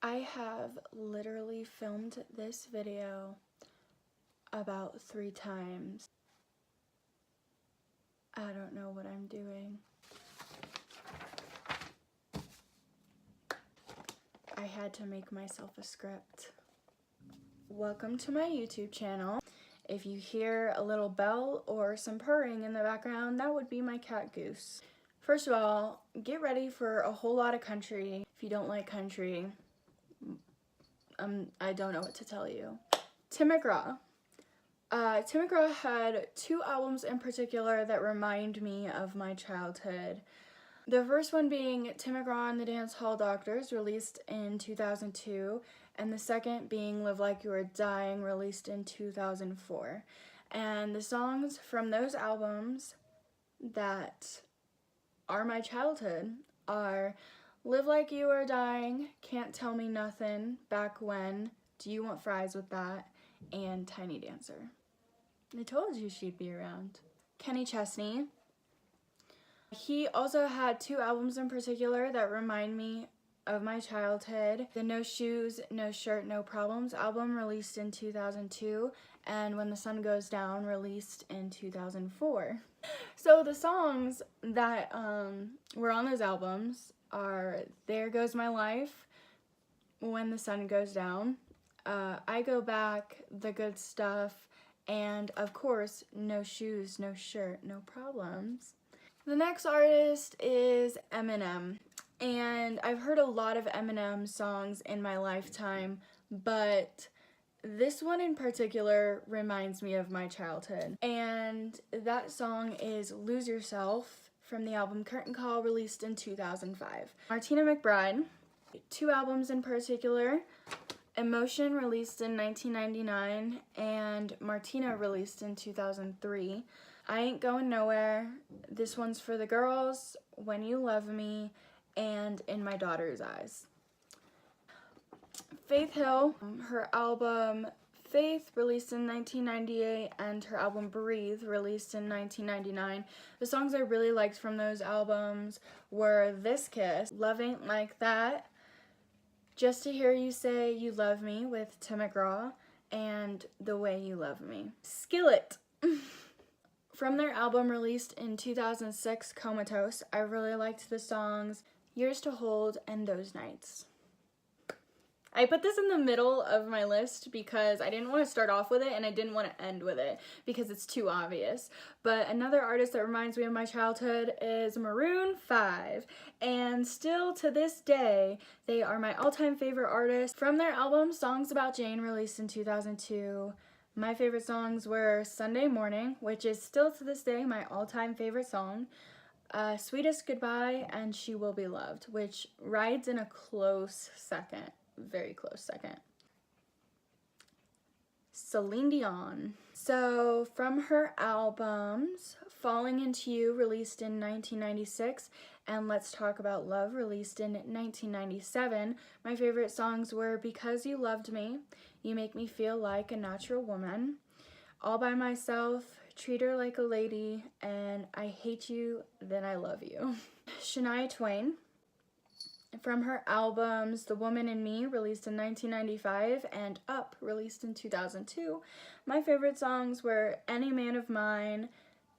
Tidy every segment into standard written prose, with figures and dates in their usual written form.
I have literally filmed this video about 3 times. I don't know what I'm doing. I had to make myself a script. Welcome to my YouTube channel. If you hear a little bell or some purring in the background, that would be my cat Goose. First of all, get ready for a whole lot of country. If you don't like country, I don't know what to tell you. Tim McGraw. Tim McGraw had 2 albums in particular that remind me of my childhood. The first one being Tim McGraw and the Dance Hall Doctors, released in 2002, and the second being Live Like You Were Dying, released in 2004. And the songs from those albums that are my childhood are Live Like You Were Dying, Can't Tell Me Nothing, Back When, Do You Want Fries With That, and Tiny Dancer. I told you she'd be around. Kenny Chesney. He also had 2 albums in particular that remind me of my childhood. The No Shoes, No Shirt, No Problems album, released in 2002, and When the Sun Goes Down, released in 2004. So the songs that were on those albums are There Goes My Life, When the Sun Goes Down, I Go Back, The Good Stuff, and of course, No Shoes, No Shirt, No Problems. The next artist is Eminem, and I've heard a lot of Eminem songs in my lifetime, but this one in particular reminds me of my childhood, and that song is Lose Yourself from the album Curtain Call, released in 2005. Martina McBride, 2 albums in particular, Emotion, released in 1999, and Martina, released in 2003. I Ain't Going Nowhere, this one's for the girls, When You Love Me, and In My Daughter's Eyes. Faith Hill, her album Faith, released in 1998, and her album Breathe, released in 1999. The songs I really liked from those albums were This Kiss, Love Ain't Like That, Just to Hear You Say You Love Me with Tim McGraw, and The Way You Love Me. Skillet. From their album released in 2006, Comatose, I really liked the songs Years to Hold and Those Nights. I put this in the middle of my list because I didn't want to start off with it and I didn't want to end with it because it's too obvious. But another artist that reminds me of my childhood is Maroon 5. And still to this day, they are my all-time favorite artist. From their album Songs About Jane, released in 2002, my favorite songs were Sunday Morning, which is still to this day my all-time favorite song, Sweetest Goodbye, and She Will Be Loved, which rides in a close second, very close second. Celine Dion. So from her albums, Falling Into You, released in 1996, and Let's Talk About Love, released in 1997, my favorite songs were Because You Loved Me, You Make Me Feel Like a Natural Woman, All By Myself, Treat Her Like a Lady, and I Hate You, Then I Love You. Shania Twain. From her albums The Woman in Me, released in 1995, and Up, released in 2002, my favorite songs were Any Man of Mine,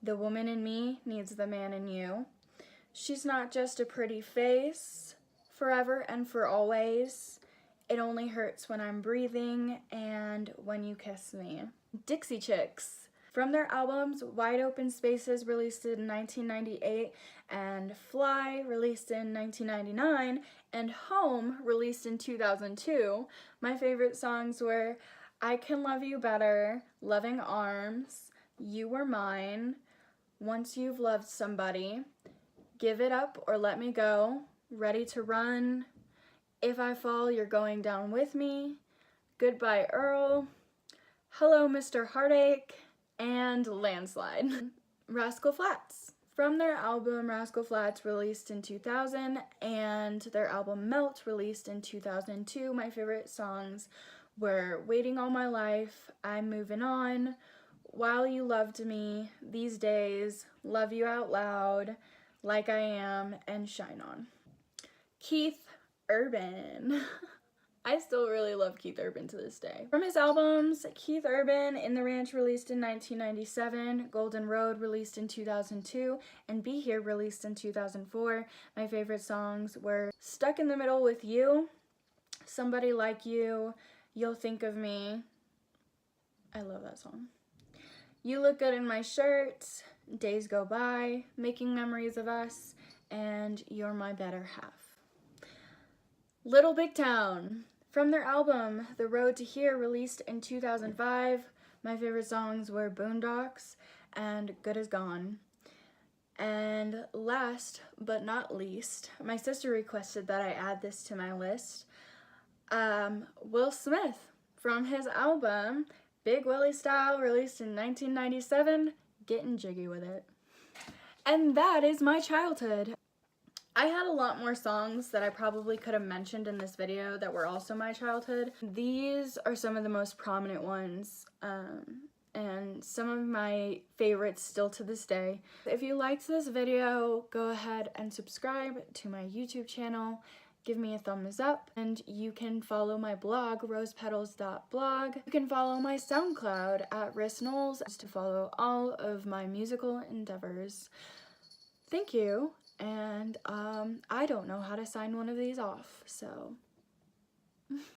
The Woman in Me Needs the Man in You, She's Not Just a Pretty Face, Forever and For Always, It Only Hurts When I'm Breathing, and When You Kiss Me. Dixie Chicks. From their albums Wide Open Spaces, released in 1998, and Fly, released in 1999, and Home, released in 2002, my favorite songs were I Can Love You Better, Loving Arms, You Were Mine, Once You've Loved Somebody, Give It Up or Let Me Go, Ready to Run, If I Fall, You're Going Down With Me, Goodbye Earl, Hello Mr. Heartache, and Landslide. Rascal Flatts. From their album Rascal Flatts, released in 2000, and their album Melt, released in 2002, my favorite songs were Waiting All My Life, I'm Moving On, While You Loved Me, These Days, Love You Out Loud, Like I Am, and Shine On. Keith Urban. I still really love Keith Urban to this day. From his albums, Keith Urban, In the Ranch released in 1997, Golden Road released in 2002, and Be Here released in 2004. My favorite songs were Stuck in the Middle with You, Somebody Like You, You'll Think of Me. I love that song. You Look Good in My Shirt, Days Go By, Making Memories of Us, and You're My Better Half. Little Big Town. From their album, The Road to Here, released in 2005, my favorite songs were Boondocks and Good As Gone. And last but not least, my sister requested that I add this to my list. Will Smith, from his album, Big Willie Style, released in 1997, Getting Jiggy With It. And that is my childhood. I had a lot more songs that I probably could have mentioned in this video that were also my childhood. These are some of the most prominent ones, and some of my favorites still to this day. If you liked this video, go ahead and subscribe to my YouTube channel. Give me a thumbs up, and you can follow my blog, rosepetals.blog. You can follow my SoundCloud at Riss Knowles to follow all of my musical endeavors. Thank you. And I don't know how to sign one of these off, so